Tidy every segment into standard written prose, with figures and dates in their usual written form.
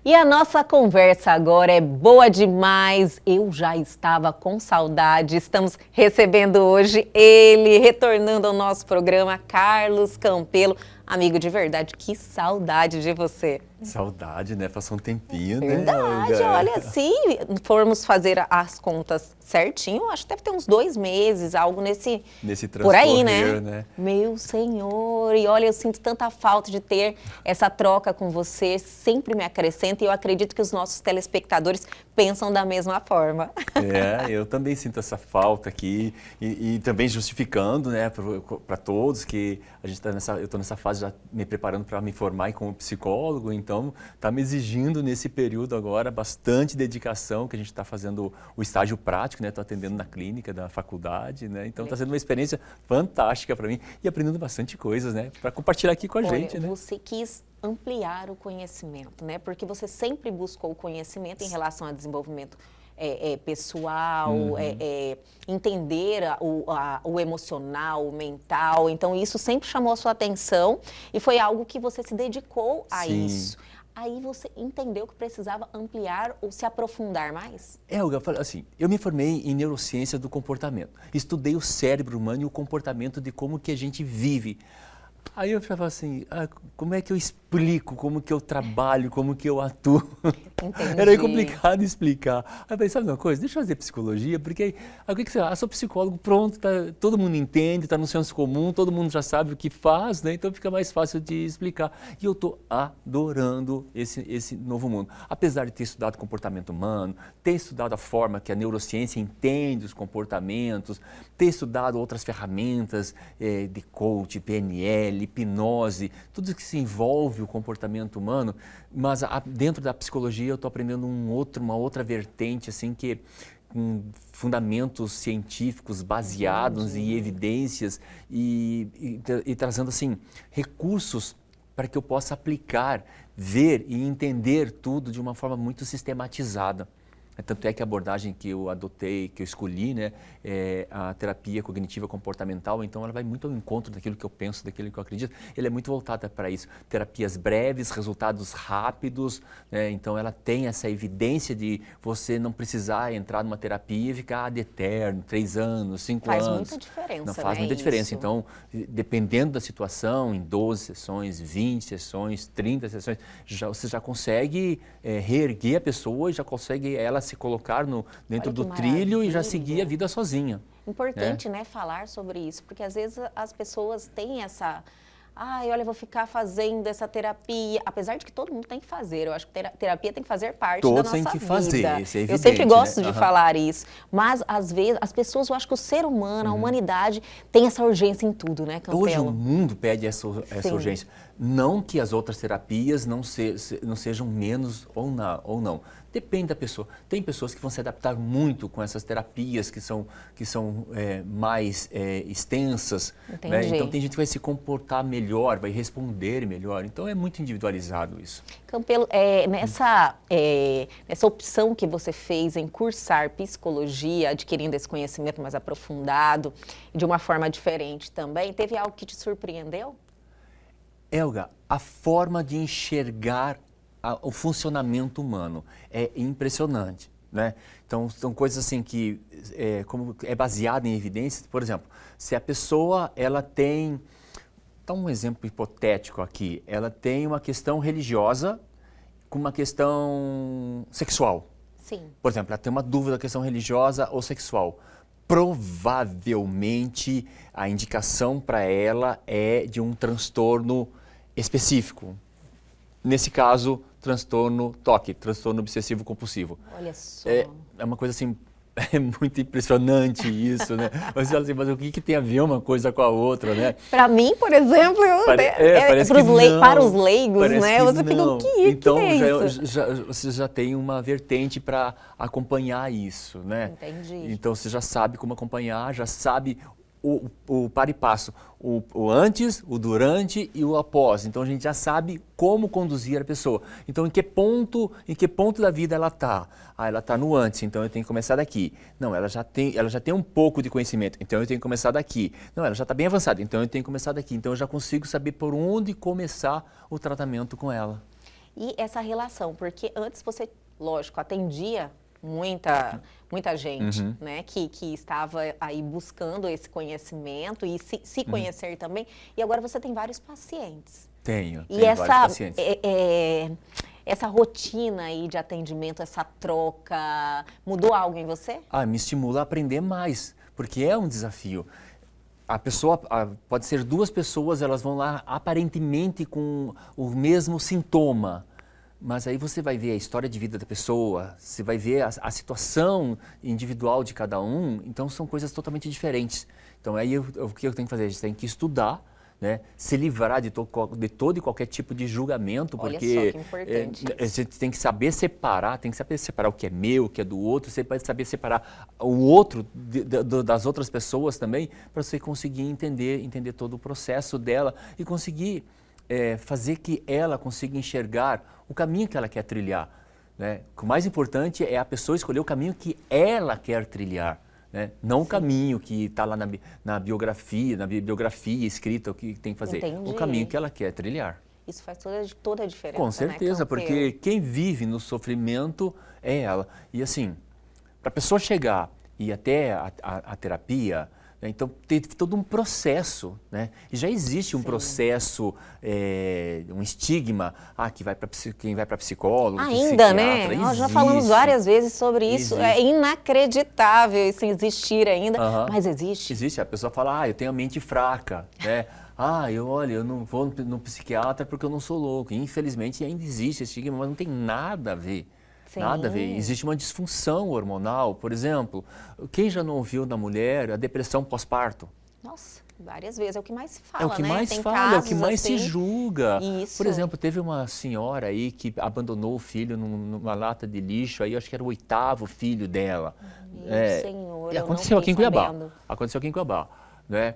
E a nossa conversa agora é boa demais. Eu já estava com saudade. Estamos recebendo hoje ele, retornando ao nosso programa, Carlos Campelo. Amigo de verdade, que saudade de você. Saudade, né? Passou um tempinho, Verdade, né? olha, se formos fazer as contas certinho, acho que deve ter uns 2 meses, algo nesse por aí, né? Meu Senhor, e olha, eu sinto tanta falta de ter essa troca com você, sempre me acrescenta e eu acredito que os nossos telespectadores pensam da mesma forma. Eu também sinto essa falta aqui e também justificando, né, para todos que a gente eu estou nessa fase já me preparando para me formar como psicólogo, então está me exigindo nesse período agora bastante dedicação, que a gente está fazendo o estágio prático, né, estou atendendo na clínica da faculdade, né, então está sendo uma experiência fantástica para mim e aprendendo bastante coisas, né, para compartilhar aqui com a gente, né. Você quis ampliar o conhecimento, né, porque você sempre buscou o conhecimento em relação ao desenvolvimento pessoal, entender o emocional, o mental. Então, isso sempre chamou a sua atenção e foi algo que você se dedicou a isso. Aí você entendeu que precisava ampliar ou se aprofundar mais? Helga, assim, eu me formei em neurociência do comportamento. Estudei o cérebro humano e o comportamento de como que a gente vive. Aí eu falava assim, como é que eu explico, como que eu trabalho, como que eu atuo? Entendi. Era complicado explicar. Aí eu falei, sabe uma coisa, deixa eu fazer psicologia, porque o que você acha? Sou psicólogo, pronto, todo mundo entende, está no senso comum, todo mundo já sabe o que faz, né? Então fica mais fácil de explicar. E eu estou adorando esse novo mundo. Apesar de ter estudado comportamento humano, ter estudado a forma que a neurociência entende os comportamentos, ter estudado outras ferramentas de coach, PNL, hipnose, tudo que se envolve o comportamento humano, mas dentro da psicologia eu estou aprendendo uma outra vertente, assim, que com fundamentos científicos baseados em evidências e trazendo, assim, recursos para que eu possa aplicar, ver e entender tudo de uma forma muito sistematizada. Tanto é que a abordagem que eu adotei, que eu escolhi, né, é a terapia cognitiva comportamental, então ela vai muito ao encontro daquilo que eu penso, daquilo que eu acredito. Ela é muito voltada para isso. Terapias breves, resultados rápidos, né, então ela tem essa evidência de você não precisar entrar numa terapia e ficar ad eterno, 3 anos, 5 anos. Faz muita diferença, não faz muita diferença. Então, dependendo da situação, em 12 sessões, 20 sessões, 30 sessões, você já consegue reerguer a pessoa e já consegue ela se colocar dentro do trilho e já seguir a vida sozinha. Importante, né, falar sobre isso, porque às vezes as pessoas têm essa... olha, eu vou ficar fazendo essa terapia, apesar de que todo mundo tem que fazer, eu acho que terapia tem que fazer parte da nossa vida. Todos têm que fazer, isso é evidente, eu sempre gosto, né, de falar isso, mas às vezes as pessoas, eu acho que o ser humano, a humanidade, tem essa urgência em tudo, né, Campelo? Hoje o mundo pede essa urgência. Não que as outras terapias não sejam menos ou não. Depende da pessoa. Tem pessoas que vão se adaptar muito com essas terapias que são mais extensas. Né? Então tem gente que vai se comportar melhor, vai responder melhor. Então é muito individualizado isso. Campelo, nessa opção que você fez em cursar psicologia, adquirindo esse conhecimento mais aprofundado, de uma forma diferente também, teve algo que te surpreendeu? Helga, a forma de enxergar o funcionamento humano é impressionante, né? Então, são coisas assim que, como é baseada em evidências, por exemplo, se a pessoa, ela tem, dá um exemplo hipotético aqui, ela tem uma questão religiosa com uma questão sexual. Sim. Por exemplo, ela tem uma dúvida da questão religiosa ou sexual. Provavelmente a indicação para ela é de um transtorno específico. Nesse caso, transtorno TOC, transtorno obsessivo compulsivo. Olha só. É uma coisa assim, é muito impressionante isso, né? Você fala assim, mas o que tem a ver uma coisa com a outra, né? Para mim, por exemplo, para os leigos, né? Você fica, o que então, é isso? Você já tem uma vertente para acompanhar isso, né? Entendi. Então, você já sabe como acompanhar, já sabe o para e passo, o antes, o durante e o após. Então a gente já sabe como conduzir a pessoa. Então em que ponto da vida ela está? Ela está no antes, então eu tenho que começar daqui. Não, ela já tem um pouco de conhecimento, então eu tenho que começar daqui. Não, ela já está bem avançada, então eu tenho que começar daqui. Então eu já consigo saber por onde começar o tratamento com ela. E essa relação, porque antes você, lógico, atendia muita gente, né, que estava aí buscando esse conhecimento e se conhecer também. E agora você tem vários pacientes. Tenho Vários pacientes. Essa rotina aí de atendimento, essa troca, mudou algo em você? Me estimula a aprender mais, porque é um desafio. A pessoa, pode ser duas pessoas, elas vão lá aparentemente com o mesmo sintoma, mas aí você vai ver a história de vida da pessoa, você vai ver a situação individual de cada um, então são coisas totalmente diferentes. Então aí o que eu tenho que fazer? A gente tem que estudar, né? Se livrar de todo e qualquer tipo de julgamento, Olha porque só que importante a gente tem que saber separar, o que é meu, o que é do outro, você pode saber separar o outro das outras pessoas também, para você conseguir entender todo o processo dela e conseguir fazer que ela consiga enxergar o caminho que ela quer trilhar, né? O mais importante é a pessoa escolher o caminho que ela quer trilhar. Né? Não o caminho que está lá na bibliografia escrita, o que tem que fazer. Entendi. O caminho que ela quer trilhar. Isso faz toda a diferença. Com certeza, né, porque quem vive no sofrimento é ela. E assim, para a pessoa chegar e ir até a terapia, né, então tem todo um processo, né? E já existe um processo, um estigma, quem vai para psicólogo, ainda, né? Nós já falamos várias vezes sobre isso. Existe. É inacreditável isso existir ainda, mas existe. Existe. A pessoa fala, eu tenho a mente fraca, né? Eu não vou no psiquiatra porque eu não sou louco. Infelizmente ainda existe esse estigma, mas não tem nada a ver. Sim. Nada a ver. Existe uma disfunção hormonal, por exemplo. Quem já não ouviu na mulher a depressão pós-parto? Nossa, várias vezes. É o que mais se fala, É o que né? mais Tem fala, é o que casos mais assim. se julga. Isso. Por exemplo, teve uma senhora aí que abandonou o filho numa lata de lixo, aí acho que era o 8º filho dela. Meu Senhor, E eu aconteceu não aqui em fiquei Cuiabá. sabendo. Aconteceu aqui em Cuiabá, né?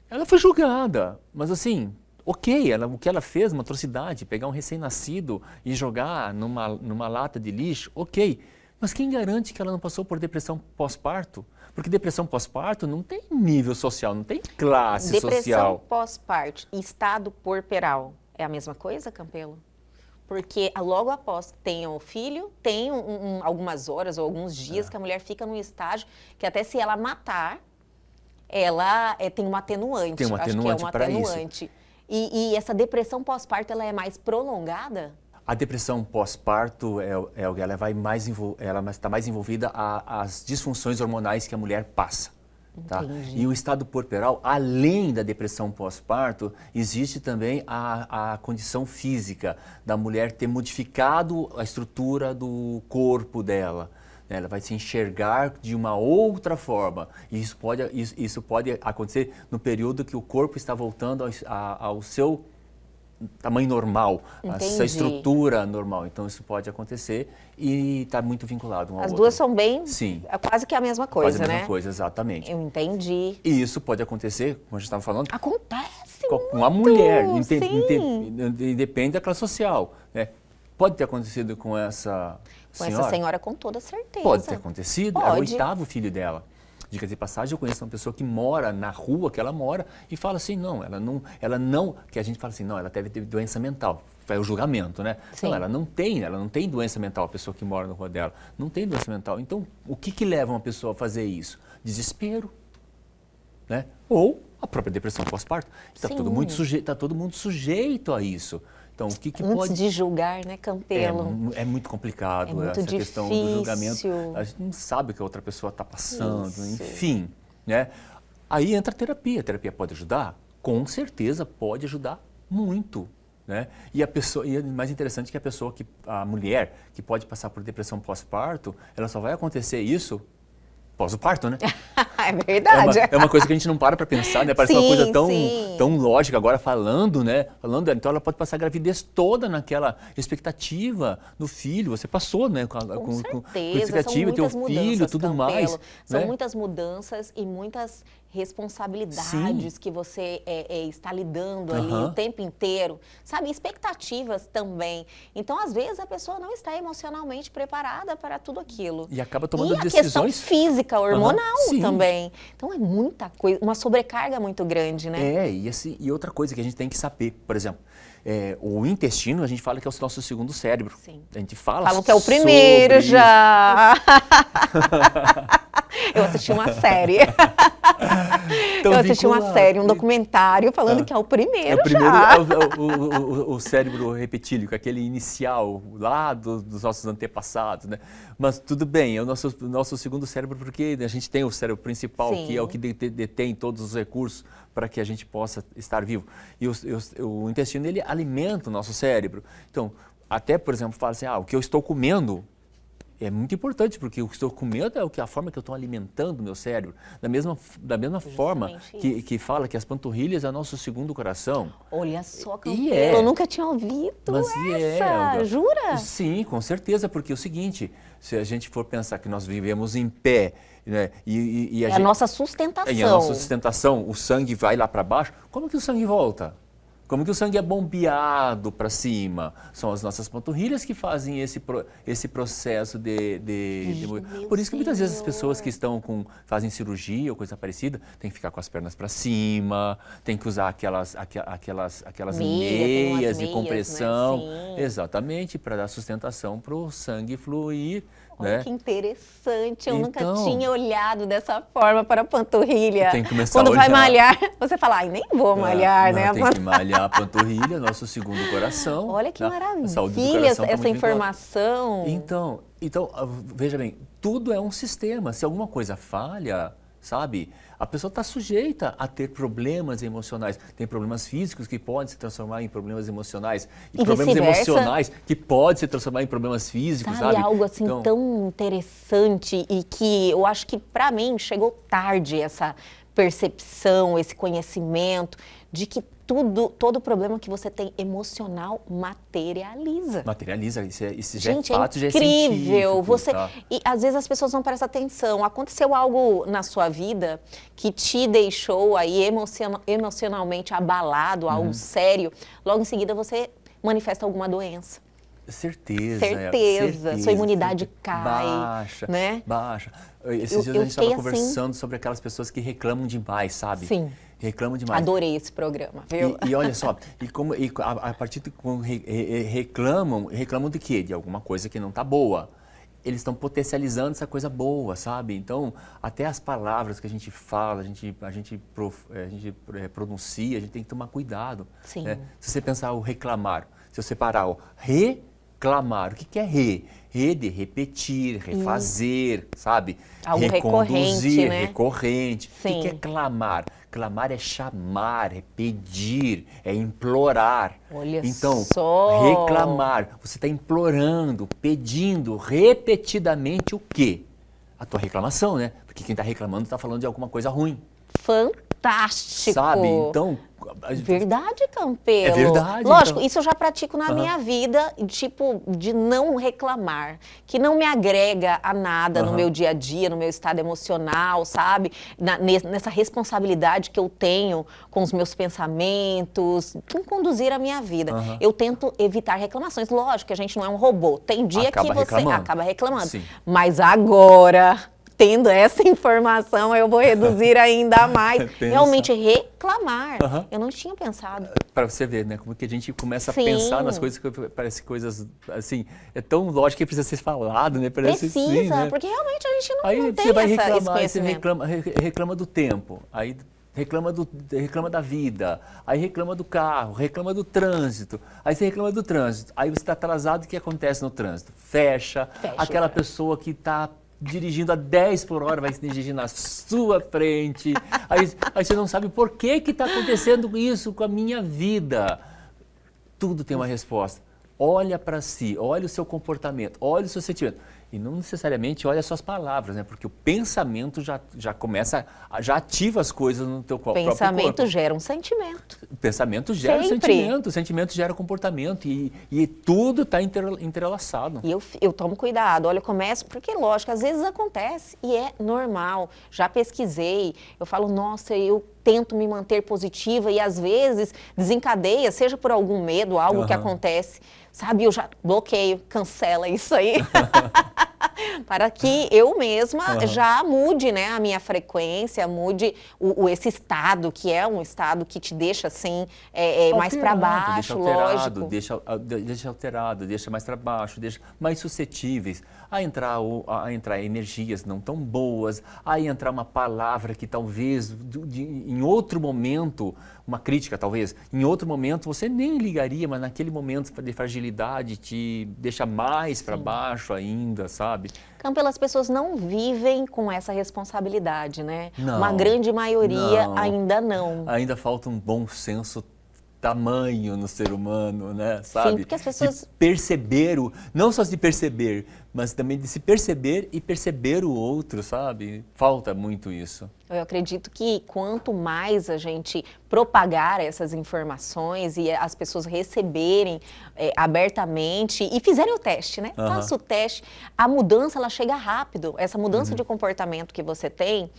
Ela foi julgada, mas assim, ok, o que ela fez, uma atrocidade, pegar um recém-nascido e jogar numa lata de lixo, ok. Mas quem garante que ela não passou por depressão pós-parto? Porque depressão pós-parto não tem nível social, não tem classe social. Depressão pós-parto e estado puerperal é a mesma coisa, Campelo? Porque logo após que tenha o filho, tem algumas horas ou alguns dias que a mulher fica num estágio que até se ela matar, ela tem um atenuante. Tem um atenuante para isso. E essa depressão pós-parto, ela é mais prolongada? A depressão pós-parto ela está mais envolvida às disfunções hormonais que a mulher passa. Tá? E o estado puerperal, além da depressão pós-parto, existe também a condição física da mulher ter modificado a estrutura do corpo dela. Ela vai se enxergar de uma outra forma. E isso pode acontecer no período que o corpo está voltando ao seu tamanho normal, a sua estrutura normal. Então isso pode acontecer e está muito vinculado um ao outro. As duas são bem, sim, é quase que a mesma coisa, quase a né? mesma coisa, exatamente. Eu entendi. E isso pode acontecer, como a gente estava falando, Acontece com uma mulher, sim. independe da classe social. Né? Pode ter acontecido com essa senhora? Com essa senhora, com toda certeza. Pode ter acontecido, é o Pode. 8º filho dela. Dica de passagem, eu conheço uma pessoa que mora na rua que ela mora e fala assim, ela não, que a gente fala assim, não, ela deve ter doença mental. É o julgamento, né? Sim. Não, ela não tem doença mental, a pessoa que mora na rua dela. Não tem doença mental. Então, o que leva uma pessoa a fazer isso? Desespero, né? Ou a própria depressão pós-parto. Está todo mundo sujeito a isso. Então, o que Antes pode... de julgar, né, Campelo? É muito complicado É muito essa questão do difícil. julgamento. A gente não sabe o que a outra pessoa está passando, Isso. enfim. Né? Aí entra a terapia. A terapia pode ajudar? Com certeza pode ajudar muito. Né? E o mais interessante é que a mulher que pode passar por depressão pós-parto, ela só vai acontecer isso pós o parto, né? É verdade. É uma coisa que a gente não para pensar, né? Parece uma coisa tão lógica agora falando, né? Então ela pode passar a gravidez toda naquela expectativa do filho. Você passou, né? Com certeza, expectativa, ter um filho, tudo Campelo. mais. São né? muitas mudanças e muitas responsabilidades que você está lidando ali o tempo inteiro, sabe? Expectativas também. Então, às vezes, a pessoa não está emocionalmente preparada para tudo aquilo. E acaba tomando decisões... E a questão física, hormonal também. Então, é muita coisa, uma sobrecarga muito grande, né? E outra coisa que a gente tem que saber, por exemplo, o intestino, a gente fala que é o nosso segundo cérebro. Sim. A gente fala Falam que é o primeiro já. Eu assisti uma série. Então, eu assisti uma série, um documentário falando que é o primeiro já. O O cérebro repetílico, aquele inicial lá dos nossos antepassados, né? Mas tudo bem, é o nosso segundo cérebro, porque a gente tem o cérebro principal, que é o que detém todos os recursos para que a gente possa estar vivo. E o intestino, ele alimenta o nosso cérebro. Então, até, por exemplo, fala assim, o que eu estou comendo é muito importante, porque o que estou comendo é a forma que eu estou alimentando o meu cérebro. Da mesma forma que fala que as panturrilhas é o nosso segundo coração. Olha só, Campelo, eu nunca tinha ouvido essa. Jura? Sim, com certeza, porque é o seguinte, se a gente for pensar que nós vivemos em pé, né, a nossa sustentação. E a nossa sustentação, o sangue vai lá para baixo, como que o sangue volta? Como que o sangue é bombeado para cima? São as nossas panturrilhas que fazem esse processo Por isso que muitas vezes as pessoas que fazem cirurgia ou coisa parecida, tem que ficar com as pernas para cima, tem que usar aquelas meias de compressão, né? Exatamente, para dar sustentação para o sangue fluir. Olha, né? Que interessante, eu nunca tinha olhado dessa forma para a panturrilha. Tem que começar Quando vai malhar, você fala, nem vou malhar, né? Tem que malhar a panturrilha, nosso segundo coração. Olha que maravilha essa informação. Então, veja bem, tudo é um sistema. Se alguma coisa falha, sabe, a pessoa está sujeita a ter problemas emocionais. Tem problemas físicos que podem se transformar em problemas emocionais. E problemas emocionais que podem se transformar em problemas físicos, sabe? Algo assim tão interessante e que eu acho que para mim chegou tarde essa percepção, esse conhecimento de que todo problema que você tem emocional materializa. Materializa, isso já Gente, é fato, já é incrível. científico. E às vezes as pessoas não prestam atenção. Aconteceu algo na sua vida que te deixou aí emocionalmente abalado, algo sério. Logo em seguida você manifesta alguma doença. Certeza. Sua imunidade cai. Baixa, né? Baixa. Esses dias a gente estava conversando sobre aquelas pessoas que reclamam demais, sabe? Sim. Reclamam demais. Adorei esse programa, viu? E olha só, a partir de quando reclamam de quê? De alguma coisa que não está boa. Eles estão potencializando essa coisa boa, sabe? Então, até as palavras que a gente fala, a gente pronuncia, a gente tem que tomar cuidado. Sim. Né? Se você pensar o reclamar, se você parar o reclamar, o que é de repetir, refazer, sabe? Algo reconduzir, recorrente, né? Recorrente. Sim. O que é clamar? Clamar é chamar, é pedir, é implorar. Olha então, só. reclamar, você está implorando, pedindo repetidamente o quê? A tua reclamação, né? Porque quem está reclamando está falando de alguma coisa ruim. Fantástico. Sabe? Então... Verdade, Campelo. É verdade. Lógico, então. isso eu já pratico na minha vida, tipo, de não reclamar, que não me agrega a nada no meu dia a dia, no meu estado emocional, sabe? Nessa responsabilidade que eu tenho com os meus pensamentos, em conduzir a minha vida. Eu tento evitar reclamações. Lógico que a gente não é um robô. Tem dia que você acaba reclamando. Sim. Mas agora... Tendo essa informação, eu vou reduzir ainda mais. Realmente reclamar. Eu não tinha pensado. Para você ver, né? Como que a gente começa a pensar nas coisas que parecem coisas assim, é tão lógico que precisa ser falado, né? Precisa, assim, né? porque realmente a gente não aí tem você vai esse reclamar, conhecimento. Você reclama do tempo, aí reclama da vida, aí reclama do carro, reclama do trânsito, aí você reclama do trânsito, aí você está atrasado, o que acontece no trânsito? Fecha. Aquela pessoa que está dirigindo a 10 por hora, vai se dirigir na sua frente. Aí você não sabe por que está acontecendo isso com a minha vida. Tudo tem uma resposta. Olha para si, olha o seu comportamento, olha o seu sentimento. E não necessariamente olha só as palavras, né? Porque o pensamento já começa, já ativa as coisas no teu próprio corpo. Pensamento gera um sentimento. O pensamento gera um sentimento, o sentimento gera comportamento e tudo está entrelaçado. E eu tomo cuidado, olha, eu começo, porque lógico, às vezes acontece e é normal. Já pesquisei, eu falo, nossa, eu tento me manter positiva e às vezes desencadeia, seja por algum medo, algo que acontece, sabe? Eu já bloqueio, cancela isso aí. Para que eu mesma já mude, né, a minha frequência, mude esse estado, que é um estado que te deixa assim, mais para baixo, lógico. Deixa alterado, deixa mais para baixo, deixa mais suscetíveis a entrar energias não tão boas, a entrar uma palavra que talvez em outro momento, uma crítica talvez, em outro momento você nem ligaria, mas naquele momento de fragilidade te deixa mais para baixo ainda, sabe? Campelo, as pessoas não vivem com essa responsabilidade, né? Não, uma grande maioria ainda não. Ainda falta um bom senso tamanho no ser humano, né? Sabe? Sim, porque as pessoas... De perceber, não só de perceber, mas também de se perceber e perceber o outro, sabe? Falta muito isso. Eu acredito que quanto mais a gente propagar essas informações e as pessoas receberem abertamente e fizerem o teste, né? Faça o teste, a mudança ela chega rápido. Essa mudança de comportamento que você tem,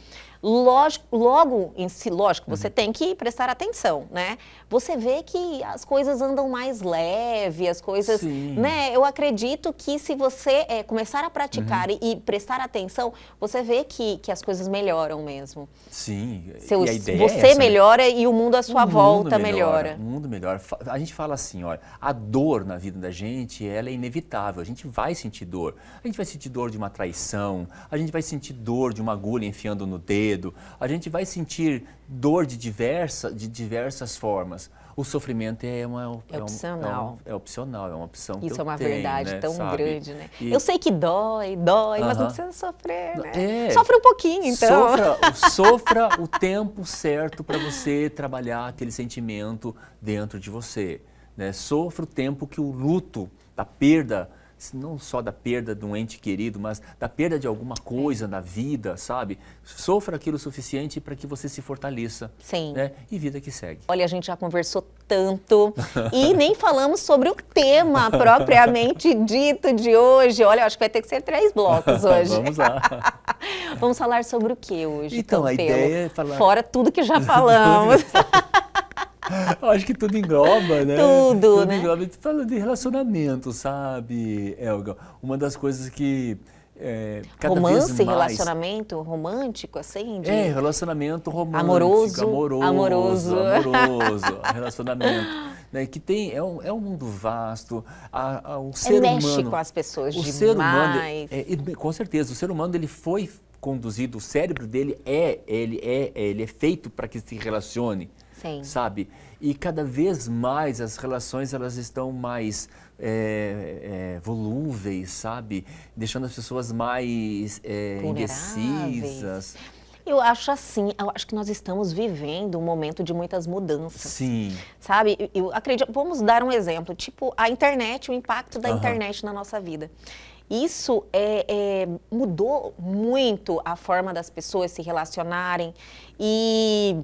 logo em si, lógico, você tem que prestar atenção, né? Você vê que as coisas andam mais leve, as coisas, né? Eu acredito que se você começar a praticar e prestar atenção, você vê que as coisas melhoram mesmo. Sim, e a ideia você é essa, melhora, né? E o mundo à sua volta melhora. O mundo melhora. A gente fala assim, olha, a dor na vida da gente, ela é inevitável. A gente vai sentir dor. A gente vai sentir dor de uma traição, a gente vai sentir dor de uma agulha enfiando no dedo, a gente vai sentir dor de diversas formas. O sofrimento é opcional. É opcional, é uma opção que eu tenho. Isso é uma verdade, né, tão sabe? Grande, né? Eu sei que dói, mas não precisa sofrer, né? É, sofre um pouquinho, então. Sofra o tempo certo para você trabalhar aquele sentimento dentro de você, né? Sofra o tempo que o luto, da perda, não só da perda de um ente querido, mas da perda de alguma coisa na vida, sabe? Sofra aquilo o suficiente para que você se fortaleça. Sim. Né? E vida que segue. Olha, a gente já conversou tanto e nem falamos sobre o tema propriamente dito de hoje. Olha, eu acho que vai ter que ser 3 blocos hoje. Vamos lá. Vamos falar sobre o que hoje, então, Campelo? A ideia é falar... Fora tudo que já falamos. Eu acho que tudo engloba, né? Tudo, né? Engloba. Falando de relacionamento, sabe, Elga? Uma das coisas que cada vez mais... relacionamento romântico, assim? Relacionamento romântico, amoroso. Relacionamento, né? Que tem, é um mundo vasto, o ser humano... mexe com as pessoas demais. Ser humano, com certeza, o ser humano ele foi conduzido, o cérebro dele ele é feito para que se relacione. Sim. Sabe? E cada vez mais as relações elas estão mais volúveis, sabe? Deixando as pessoas mais indecisas. Eu acho que nós estamos vivendo um momento de muitas mudanças. Sim. Sabe? Eu acredito, vamos dar um exemplo, tipo a internet, o impacto da internet na nossa vida. Isso mudou muito a forma das pessoas se relacionarem e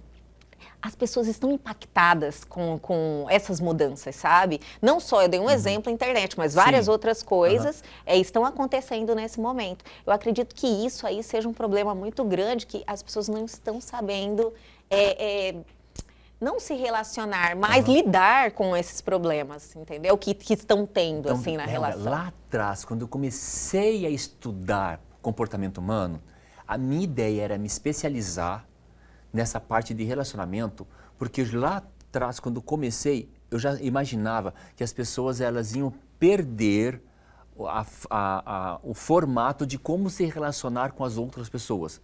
as pessoas estão impactadas com essas mudanças, sabe? Não só, eu dei um exemplo, a internet, mas várias outras coisas estão acontecendo nesse momento. Eu acredito que isso aí seja um problema muito grande, que as pessoas não estão sabendo não se relacionar, mas lidar com esses problemas, entendeu? Que estão tendo, então, assim, na relação. Lá atrás, quando eu comecei a estudar comportamento humano, a minha ideia era me especializar nessa parte de relacionamento, porque lá atrás, quando comecei, eu já imaginava que as pessoas elas iam perder o formato de como se relacionar com as outras pessoas.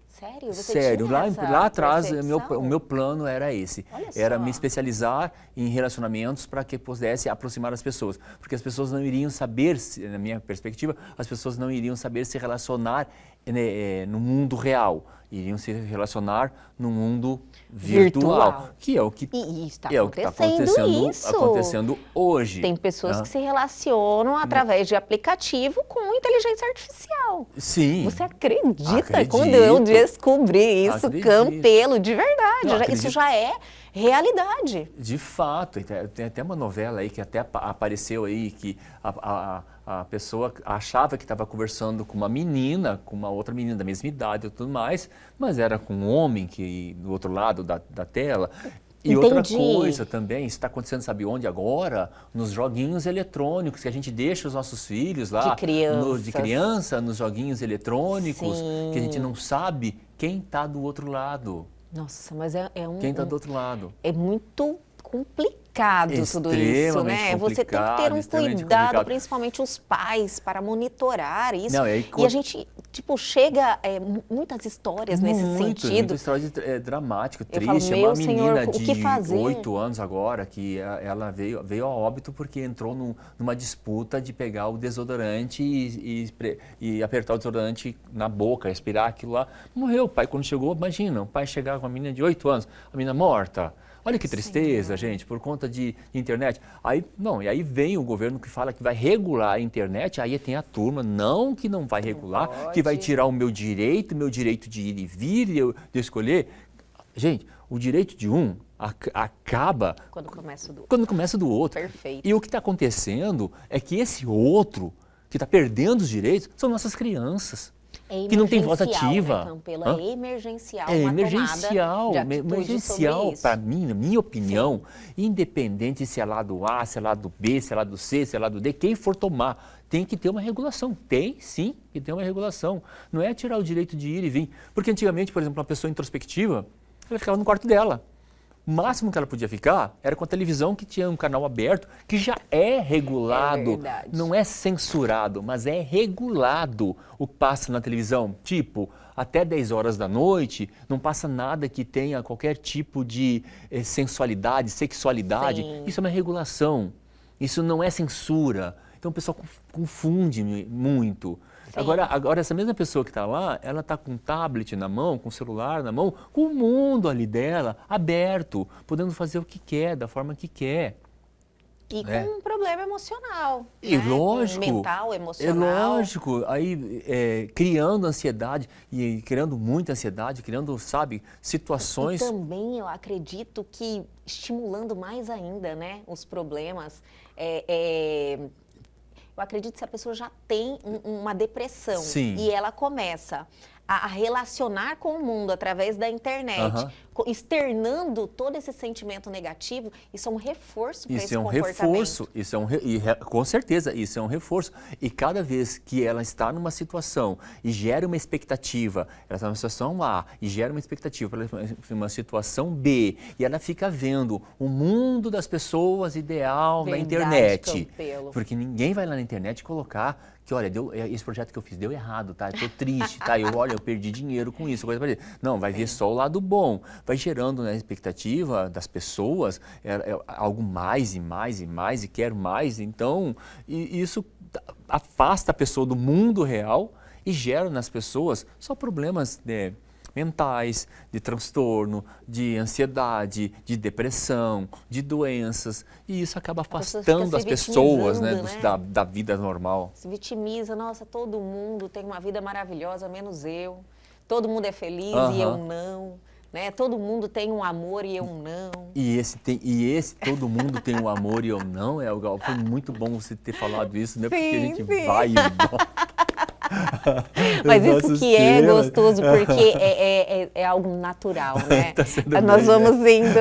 Sério? Você Sério, tinha lá atrás percepção? o meu plano era esse. Era me especializar em relacionamentos para que pudesse aproximar as pessoas. Porque as pessoas não iriam saber, na minha perspectiva, as pessoas não iriam saber se relacionar no mundo real, iriam se relacionar no mundo virtual, que é o que está acontecendo hoje. Tem pessoas que se relacionam através de aplicativo com inteligência artificial. Sim. Você acredita quando eu descobri isso, Campelo, de verdade? Isso já é realidade. De fato, tem até uma novela aí que até apareceu aí que a pessoa achava que estava conversando com uma menina, com uma outra menina da mesma idade e tudo mais, mas era com um homem que do outro lado da tela. E Entendi. outra coisa também, isso está acontecendo, sabe onde agora? Nos joguinhos eletrônicos, que a gente deixa os nossos filhos lá, de criança, nos joguinhos eletrônicos, Sim. que a gente não sabe quem está do outro lado. Nossa, mas Quem está do outro lado? É muito complicado tudo isso, né? Você tem que ter um cuidado, principalmente os pais, para monitorar isso. Não, e a gente, chega muitas histórias nesse sentido. Muita história dramática, triste. Eu falo, uma menina o que fazer? de 8 anos agora, que ela veio a óbito porque entrou numa disputa de pegar o desodorante e apertar o desodorante na boca, respirar aquilo lá. Morreu. O pai, quando chegou, imagina, o pai chegar com uma menina de 8 anos, a menina morta. Olha que tristeza, gente, por conta de internet. E aí vem o governo que fala que vai regular a internet, aí tem a turma, não que não vai regular, que vai tirar o meu direito de ir e vir, de eu escolher. Gente, o direito de um acaba quando começa do outro. Perfeito. E o que está acontecendo é que esse outro que está perdendo os direitos são nossas crianças. Que não tem voz ativa. Né, Campelo? É emergencial. É emergencial para mim, na minha opinião, independente se é lado A, se é lado B, se é lado C, se é lado D, quem for tomar, tem que ter uma regulação. Tem, sim, que ter uma regulação. Não é tirar o direito de ir e vir. Porque antigamente, por exemplo, uma pessoa introspectiva, ela ficava no quarto dela. O máximo que ela podia ficar era com a televisão que tinha um canal aberto, que já é regulado, não é censurado, mas é regulado o que passa na televisão. Tipo, até 10 horas da noite, não passa nada que tenha qualquer tipo de sensualidade, sexualidade. Sim. Isso é uma regulação, isso não é censura. Então o pessoal confunde muito. Agora, essa mesma pessoa que está lá, ela está com um tablet na mão, com um celular na mão, com o mundo ali dela aberto, podendo fazer o que quer, da forma que quer. E com um problema emocional. E lógico. Mental, emocional. É lógico. Aí, criando ansiedade, e criando muita ansiedade, criando, sabe, situações... E também eu acredito que estimulando mais ainda, né, os problemas... Eu acredito que se a pessoa já tem uma depressão e ela começa a relacionar com o mundo através da internet, externando todo esse sentimento negativo, isso é um reforço para esse comportamento. Com certeza, isso é um reforço. E cada vez que ela está numa situação e gera uma expectativa, ela está numa situação A e gera uma expectativa para uma situação B, e ela fica vendo o mundo das pessoas ideal na internet. Campelo. Porque ninguém vai lá na internet colocar que, olha, esse projeto que eu fiz deu errado, tá? Eu tô triste, tá? Eu perdi dinheiro com isso, coisa parecida. Não, vai ver só o lado bom. Vai gerando na expectativa das pessoas algo mais e mais e mais e quero mais. Então, isso afasta a pessoa do mundo real e gera nas pessoas só problemas mentais, de transtorno, de ansiedade, de depressão, de doenças. E isso acaba afastando as pessoas, né, da vida normal. Se vitimiza, nossa, todo mundo tem uma vida maravilhosa, menos eu. Todo mundo é feliz e eu não. Né? Todo mundo tem um amor e eu não. E esse todo mundo tem um amor e eu não, Gal. Foi muito bom você ter falado isso, né? Porque a gente vai e volta. Mas isso que é gostoso, porque é algo natural, né? Nós vamos indo.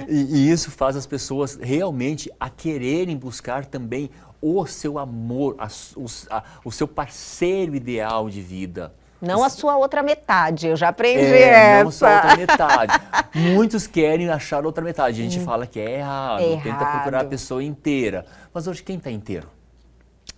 E isso faz as pessoas realmente a quererem buscar também o seu amor, o seu parceiro ideal de vida. Não a sua outra metade, eu já aprendi essa. Não a sua outra metade. Muitos querem achar outra metade. A gente fala que é errado, tenta procurar a pessoa inteira. Mas hoje quem está inteiro?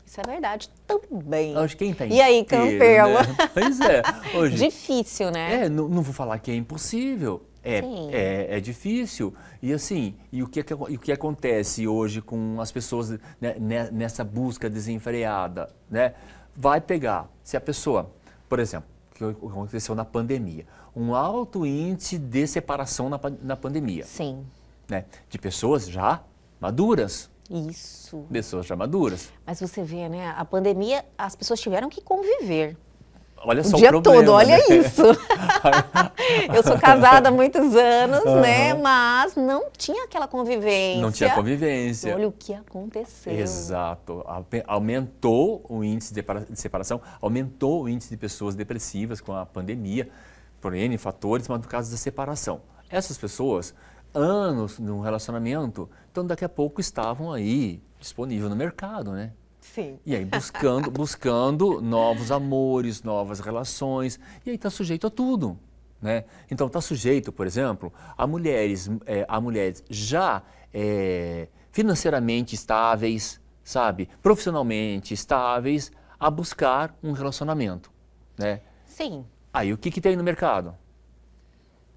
Isso é verdade também. Hoje quem está inteiro? E aí, Campelo? Né? Pois é. Hoje, difícil, né? Não vou falar que é impossível. É difícil. E assim, o que acontece hoje com as pessoas, né, nessa busca desenfreada, né? Vai pegar, se a pessoa por exemplo, o que aconteceu na pandemia, um alto índice de separação na pandemia. Sim. Né? De pessoas já maduras. Isso. Pessoas já maduras. Mas você vê, né? A pandemia, as pessoas tiveram que conviver. Olha só O dia o problema, todo, olha né? isso. Eu sou casada há muitos anos, né? Mas não tinha aquela convivência. Não tinha convivência. Olha o que aconteceu. Exato. Aumentou o índice de separação, aumentou o índice de pessoas depressivas com a pandemia, por N fatores, mas no caso da separação. Essas pessoas, anos num relacionamento, então daqui a pouco estavam aí disponíveis no mercado, né? Sim. E aí buscando novos amores, novas relações, e aí está sujeito a tudo, né? Então está sujeito, por exemplo, a mulheres já financeiramente estáveis, sabe? Profissionalmente estáveis, a buscar um relacionamento, né? Sim. Aí o que tem no mercado?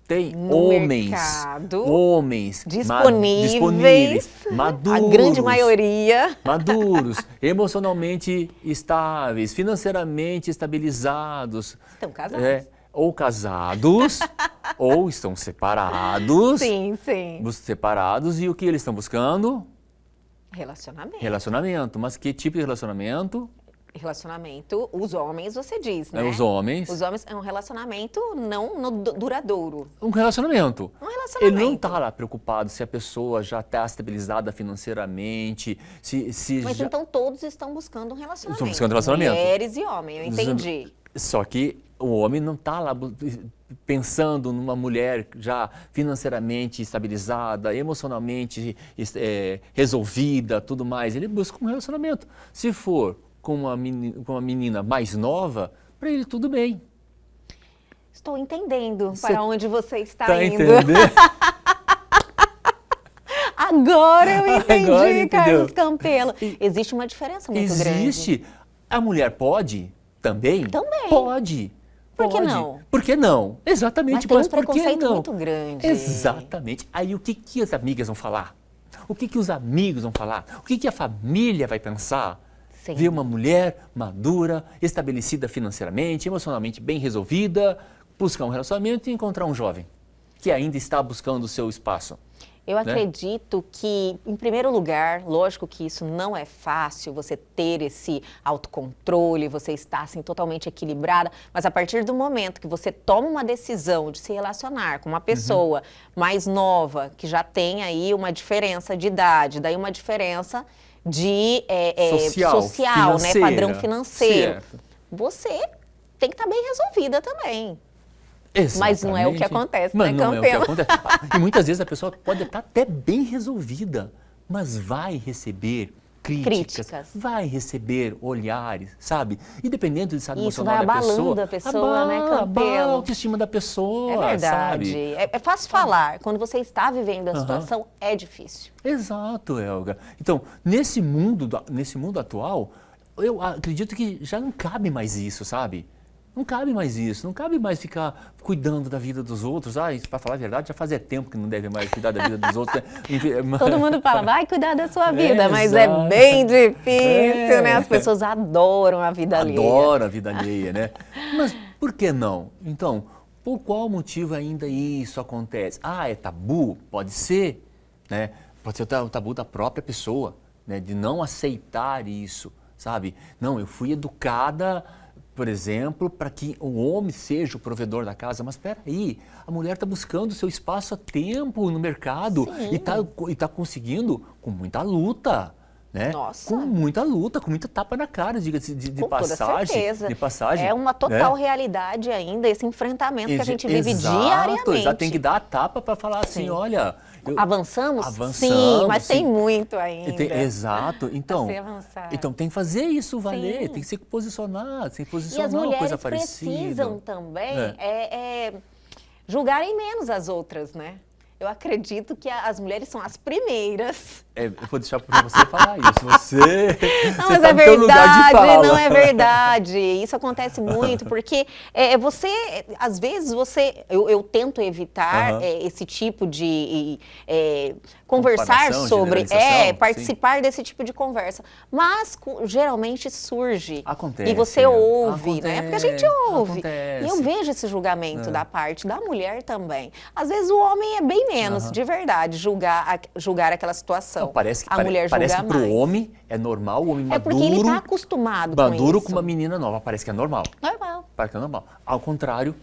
Tem No mercado, homens disponíveis, maduros, a grande maioria. maduros, emocionalmente estáveis, financeiramente estabilizados. Estão casados. Ou casados, ou estão separados. Sim, sim. Separados, e o que eles estão buscando? Relacionamento. Relacionamento. Mas que tipo de relacionamento? Relacionamento, os homens, você diz, né? Os homens. Os homens é um relacionamento não duradouro. Um relacionamento. Um relacionamento. Ele não está lá preocupado se a pessoa já está estabilizada financeiramente, Mas já... então todos estão buscando um relacionamento. Estão buscando relacionamento. Mulheres e homens, eu entendi. Só que o homem não está lá pensando numa mulher já financeiramente estabilizada, emocionalmente resolvida, tudo mais. Ele busca um relacionamento. Se for com uma menina mais nova, para ele tudo bem. Estou entendendo para onde você está Tá indo. entendendo? Agora eu entendi, Agora Carlos Campelo. Existe uma diferença muito grande. Existe. A mulher pode também? Também. Pode. Por que não? Por que não? Exatamente. Mas tem um por que preconceito não? muito grande. Exatamente. Aí o que as amigas vão falar? O que os amigos vão falar? O que a família vai pensar? Sim. Ver uma mulher madura, estabelecida financeiramente, emocionalmente bem resolvida, buscar um relacionamento e encontrar um jovem que ainda está buscando o seu espaço. Eu acredito que, em primeiro lugar, lógico que isso não é fácil, você ter esse autocontrole, você estar assim, totalmente equilibrada, mas a partir do momento que você toma uma decisão de se relacionar com uma pessoa mais nova, que já tem aí uma diferença de idade, daí uma diferença de social, né, padrão financeiro, certo. Você tem que estar bem resolvida também. Exatamente. Mas não é o que acontece, mas né, não Campelo? É o que acontece. E muitas vezes a pessoa pode estar até bem resolvida, mas vai receber críticas. Vai receber olhares, sabe? E dependendo do estado emocional da pessoa... Isso vai abalando a pessoa, né, Campelo? Abala a autoestima da pessoa, É verdade. sabe? É fácil falar. Quando você está vivendo a situação, é difícil. Exato, Helga. Então, nesse mundo atual, eu acredito que já não cabe mais isso, sabe? Não cabe mais isso, não cabe mais ficar cuidando da vida dos outros. Para falar a verdade, já fazia tempo que não deve mais cuidar da vida dos outros. Né? Todo mundo fala, vai cuidar da sua vida, mas é bem difícil, né? As pessoas adoram a vida alheia. Adoram a vida alheia, né? Mas por que não? Então, por qual motivo ainda isso acontece? É tabu? Pode ser, né? Pode ser o tabu da própria pessoa, né? De não aceitar isso, sabe? Não, eu fui educada... Por exemplo, para que o homem seja o provedor da casa. Mas espera aí, a mulher está buscando seu espaço há tempo no mercado. Sim. E está conseguindo com muita luta, né? Nossa. Com muita luta, com muita tapa na cara, diga-se de passagem. Toda certeza. De passagem. É uma total realidade ainda, esse enfrentamento que a gente vive diariamente. Exato, tem que dar a tapa para falar assim, olha... Avançamos? Avançamos? Sim, mas tem muito ainda. Exato. Então tem que fazer isso valer, Sim. tem que se posicionar, tem que E posicionar as uma mulheres coisa parecida. precisam também julgarem menos as outras, né? Eu acredito que as mulheres são as primeiras. Eu vou deixar para você falar isso. Você mas tá é no teu lugar de verdade, fala. não é verdade. Isso acontece muito, porque às vezes eu tento evitar esse tipo de conversar sobre, generalização, participar desse tipo de conversa. Mas geralmente surge. Acontece. E você ouve, né? Porque a gente ouve. Acontece. E eu vejo esse julgamento da parte da mulher também. Às vezes o homem é bem menos, de verdade, julgar aquela situação. Não, parece que, mulher julga parece que pro mais. homem é normal, o homem maduro... porque ele está acostumado com maduro isso. com uma menina nova, parece que é normal. Normal. Parece que é normal. Ao contrário,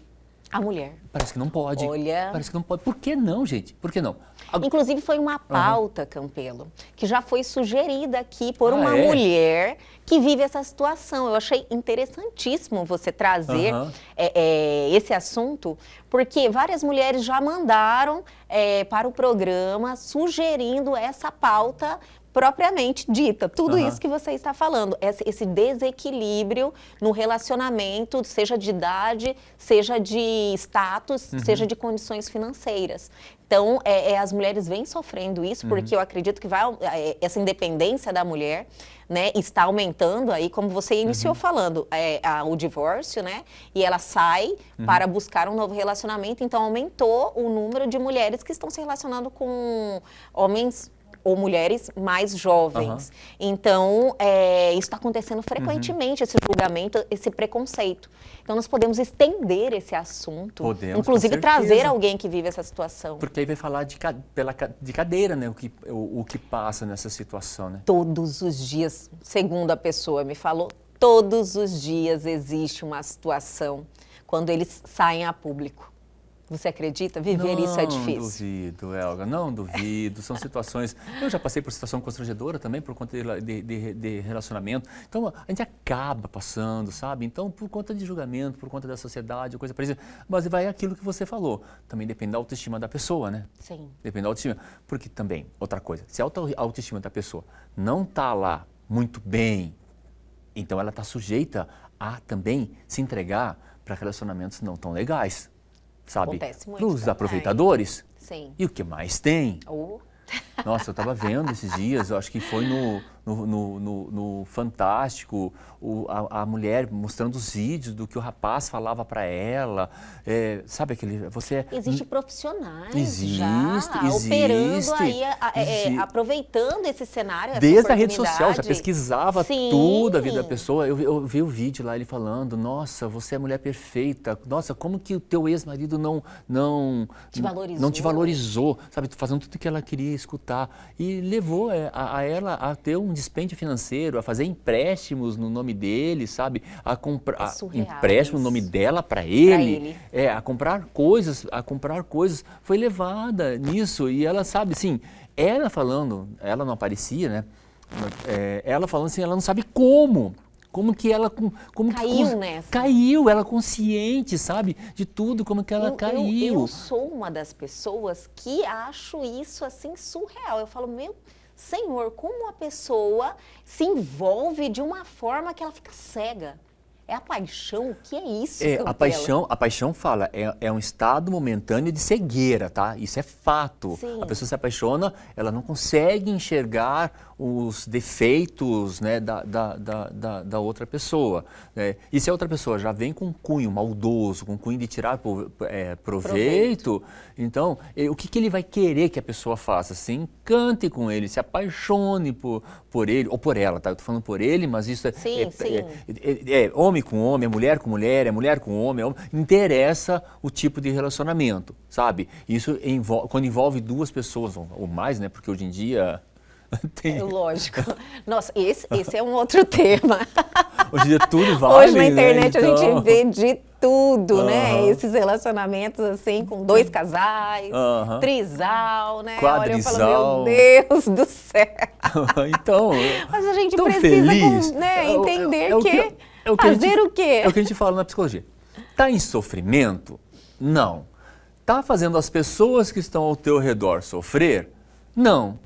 A mulher. parece que não pode. Olha. Parece que não pode. Por que não, gente? Por que não? Inclusive foi uma pauta, Campelo, que já foi sugerida aqui por uma é? mulher que vive essa situação. Eu achei interessantíssimo você trazer esse assunto, porque várias mulheres já mandaram para o programa sugerindo essa pauta propriamente dita, tudo isso que você está falando, esse desequilíbrio no relacionamento, seja de idade, seja de status, seja de condições financeiras. Então, as mulheres vêm sofrendo isso, porque eu acredito que essa independência da mulher, né, está aumentando aí, como você iniciou falando, o divórcio, né, e ela sai para buscar um novo relacionamento, então aumentou o número de mulheres que estão se relacionando com homens ou mulheres mais jovens. Então, isso está acontecendo frequentemente, esse julgamento, esse preconceito. Então, nós podemos estender esse assunto, inclusive trazer alguém que vive essa situação. Porque aí vai falar de cadeira, né? O que passa nessa situação, né? Todos os dias, segundo a pessoa me falou, todos os dias existe uma situação quando eles saem a público. Você acredita? Viver isso é difícil. Não duvido, Elga, não duvido. São situações... Eu já passei por situação constrangedora também, por conta de relacionamento. Então, a gente acaba passando, sabe? Então, por conta de julgamento, por conta da sociedade, coisa parecida. Mas vai aquilo que você falou. Também depende da autoestima da pessoa, né? Sim. Depende da autoestima. Porque também, outra coisa, se a autoestima da pessoa não está lá muito bem, então ela está sujeita a também se entregar para relacionamentos não tão legais. Sabe? Acontece muito. Os aproveitadores. Sim. E o que mais tem? Nossa, eu estava vendo esses dias, eu acho que foi no Fantástico, a mulher mostrando os vídeos do que o rapaz falava para ela. Sabe aquele... Existe profissionais existe, operando aí, aproveitando esse cenário, desde a rede social, já pesquisava Sim. tudo a vida da pessoa. Eu vi o vídeo lá, ele falando, nossa, você é a mulher perfeita. Nossa, como que o teu ex-marido não te valorizou, sabe? Fazendo tudo que ela queria escutar. E levou a ela a ter um dispêndio financeiro, a fazer empréstimos no nome dele, sabe? A comprar empréstimo no nome dela para ele. A comprar coisas. Foi levada nisso. E ela sabe, assim, ela falando, ela não aparecia, né? Ela falando assim, ela não sabe como. Como que ela... Caiu nessa. Caiu, ela consciente, sabe? De tudo, como que ela caiu. Eu sou uma das pessoas que acho isso, assim, surreal. Eu falo, meu Senhor, como a pessoa se envolve de uma forma que ela fica cega? É a paixão? O que é isso? A paixão fala, é um estado momentâneo de cegueira, tá? Isso é fato. Sim. A pessoa se apaixona, ela não consegue enxergar os defeitos, né, da outra pessoa. Né? E se a outra pessoa já vem com um cunho maldoso, com um cunho de tirar proveito, então, o que ele vai querer que a pessoa faça? Se encante com ele, se apaixone por ele, ou por ela, tá? Eu tô falando por ele, mas isso é homem com homem, é mulher com mulher, é mulher com homem, não interessa o tipo de relacionamento, sabe? Isso quando envolve duas pessoas, ou mais, né? Porque hoje em dia... Lógico. Nossa, esse é um outro tema. Hoje em dia tudo vale, hoje na internet, né? Então... a gente vê de tudo, né? Esses relacionamentos assim, com dois casais, trisal, né? Quadrisal. Olha, eu falo, meu Deus do céu. Então, mas a gente precisa feliz. Entender fazer o quê? É o que a gente fala na psicologia. Tá em sofrimento? Não. Tá fazendo as pessoas que estão ao teu redor sofrer? Não.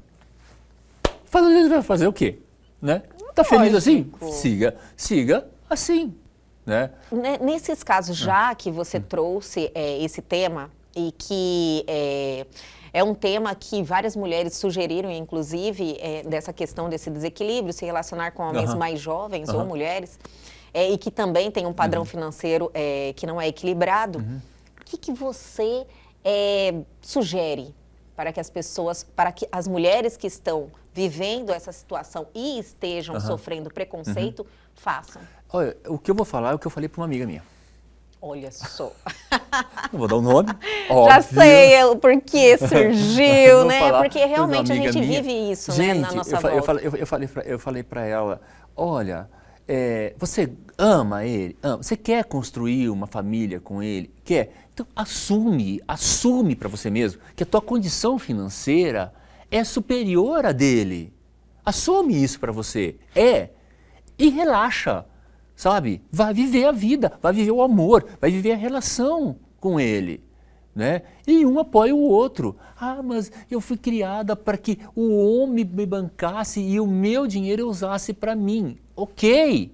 Vai fazer o quê? Né? Tá feliz assim? Siga assim. Né? Nesses casos, já que você trouxe esse tema e que é um tema que várias mulheres sugeriram, inclusive, dessa questão desse desequilíbrio, se relacionar com homens mais jovens ou mulheres, e que também tem um padrão financeiro que não é equilibrado, o que você sugere para que as pessoas, para que as mulheres que estão vivendo essa situação e estejam sofrendo preconceito, façam. Olha, o que eu vou falar é o que eu falei para uma amiga minha. Olha só. Não vou dar o nome, Já óbvio. sei o porquê surgiu, Vou né? falar Porque pra uma realmente a amiga gente minha. vive isso, né, Gente, na nossa volta. eu falei para ela, olha, você ama ele? Ama. Você quer construir uma família com ele? Quer? Então assume para você mesmo que a tua condição financeira é superior à dele. Assume isso para você. E relaxa, sabe? Vai viver a vida, vai viver o amor, vai viver a relação com ele, né? E um apoia o outro. Ah, mas eu fui criada para que o homem me bancasse e o meu dinheiro eu usasse para mim. Ok,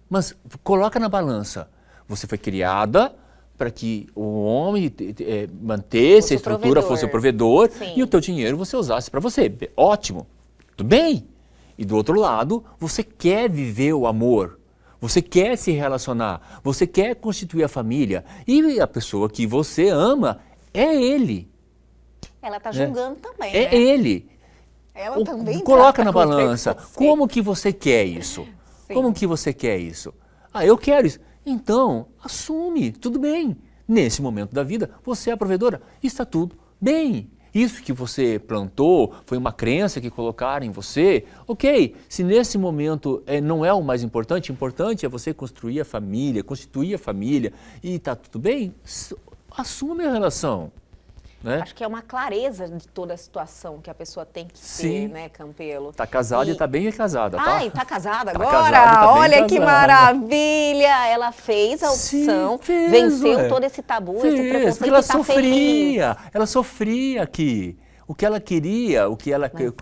mas coloca na balança. Você foi criada para que o homem mantesse a estrutura, fosse o provedor, Sim. e o teu dinheiro você usasse para você. Ótimo, tudo bem. E do outro lado, você quer viver o amor. Você quer se relacionar, você quer constituir a família e a pessoa que você ama é ele. Ela está julgando também, É né? ele. Ela também Coloca trata na com balança. preconceito. Como que você quer isso? Sim. Como que você quer isso? Ah, eu quero isso. Então, assume, tudo bem. Nesse momento da vida, você é a provedora, está tudo bem. Isso que você plantou foi uma crença que colocaram em você. Ok, se nesse momento não é o mais importante, importante é você construir a família, constituir a família e está tudo bem, assume a relação. Né? Acho que é uma clareza de toda a situação que a pessoa tem que ter, né, Campelo? Está casada e está bem casada, tá? Ai, está casada Tá agora? casada e tá bem Olha que casada. maravilha! Ela fez a opção, Sim, fez, venceu todo esse tabu, esse preconceito porque ela e está feliz. ela sofria aqui. O que ela queria, o que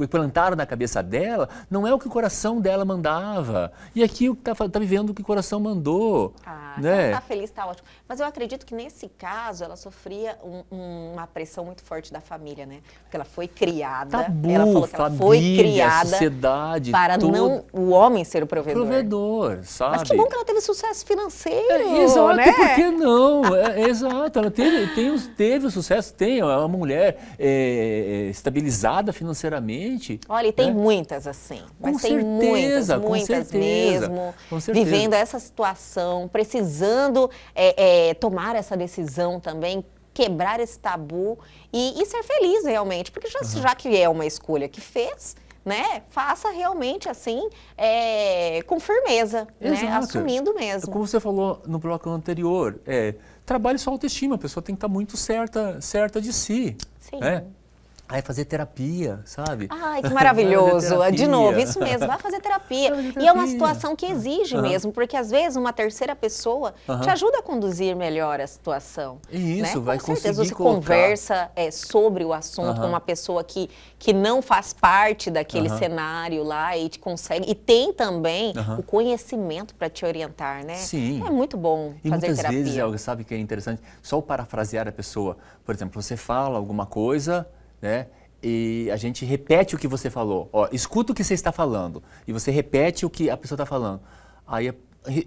plantaram na cabeça dela, não é o que o coração dela mandava. E aqui tá vivendo o que o coração mandou. Ah, né? se ela está feliz, está ótimo. Mas eu acredito que nesse caso ela sofria uma pressão muito forte da família, né? Porque ela foi criada, Tabu, ela falou que ela foi família, criada sociedade, para não o homem ser o provedor. provedor, sabe? Mas que bom que ela teve sucesso financeiro, Exato, né? por que não? Exato, ela teve o sucesso, é uma mulher estabilizada financeiramente. Olha, e tem né? muitas assim, mas Com tem certeza, com muitas certeza, mesmo, com certeza. vivendo essa situação, precisando tomar essa decisão também, quebrar esse tabu e ser feliz realmente, porque já que é uma escolha que fez, né, faça realmente assim, com firmeza, né, assumindo mesmo. Como você falou no bloco anterior, trabalhe sua autoestima, a pessoa tem que estar muito certa de si. Sim. Né? Aí fazer terapia, sabe? Ai, que maravilhoso. Fazer De novo, isso mesmo, vai fazer terapia. E é uma situação que exige mesmo, porque às vezes uma terceira pessoa te ajuda a conduzir melhor a situação. Isso, né? vai Com certeza, conseguir você colocar. conversa sobre o assunto com uma pessoa que não faz parte daquele cenário lá e te consegue. E tem também o conhecimento para te orientar, né? Sim. É muito bom E fazer muitas terapia. vezes, Elga, sabe que é interessante? Só o parafrasear a pessoa. Por exemplo, você fala alguma coisa, né? E a gente repete o que você falou. Ó, escuta o que você está falando. E você repete o que a pessoa está falando. Aí,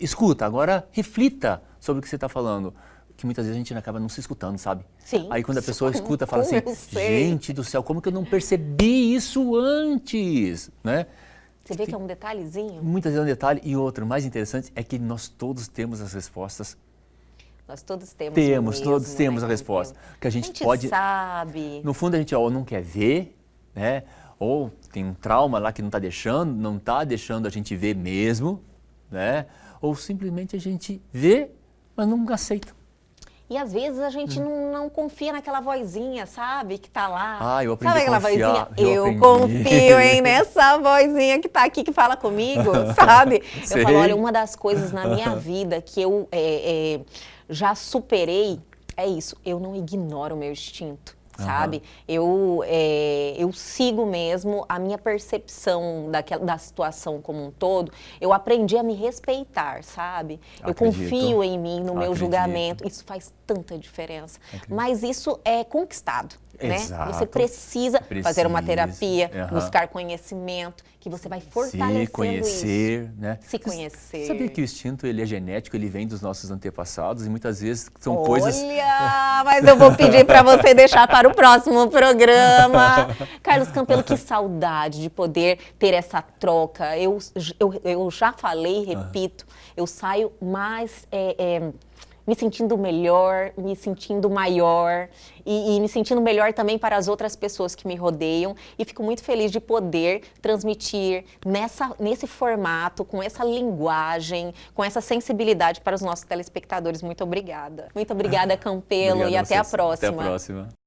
escuta, agora reflita sobre o que você está falando. Que muitas vezes a gente acaba não se escutando, sabe? Sim. Aí quando a pessoa escuta, fala assim, Eu sei. gente do céu, como que eu não percebi isso antes? Né? Você vê que é um detalhezinho? Muitas vezes é um detalhe. E outro, mais interessante, é que nós todos temos as respostas. Nós todos temos Todos temos a resposta. Que a gente pode sabe. No fundo a gente ou não quer ver, né? Ou tem um trauma lá que não está deixando a gente ver mesmo, né? Ou simplesmente a gente vê, mas não aceita. E às vezes a gente não confia naquela vozinha, sabe? Que tá lá. Ah, eu aprendi sabe aquela a confiar. vozinha? Eu aprendi. Confio, hein, nessa vozinha que tá aqui, que fala comigo, sabe? Sei. Eu falo, olha, uma das coisas na minha vida que eu já superei é isso. Eu não ignoro o meu instinto. Sabe? Eu sigo mesmo a minha percepção da situação como um todo. Eu aprendi a me respeitar, sabe? Eu confio em mim, no meu julgamento. Isso faz tanta diferença. Mas isso é conquistado. né? Exato. Você precisa fazer uma terapia, buscar conhecimento, que você vai fortalecendo se conhecer, isso. Né? Se conhecer. Sabia que o instinto ele é genético, ele vem dos nossos antepassados e muitas vezes são coisas... Olha, mas eu vou pedir para você deixar para o próximo programa. Carlos Campelo, que saudade de poder ter essa troca. Eu já falei, repito, eu saio mais... me sentindo melhor, me sentindo maior e me sentindo melhor também para as outras pessoas que me rodeiam. E fico muito feliz de poder transmitir nesse formato, com essa linguagem, com essa sensibilidade para os nossos telespectadores. Muito obrigada. Muito obrigada, Campelo, Obrigado e até a vocês. próxima. Até a próxima.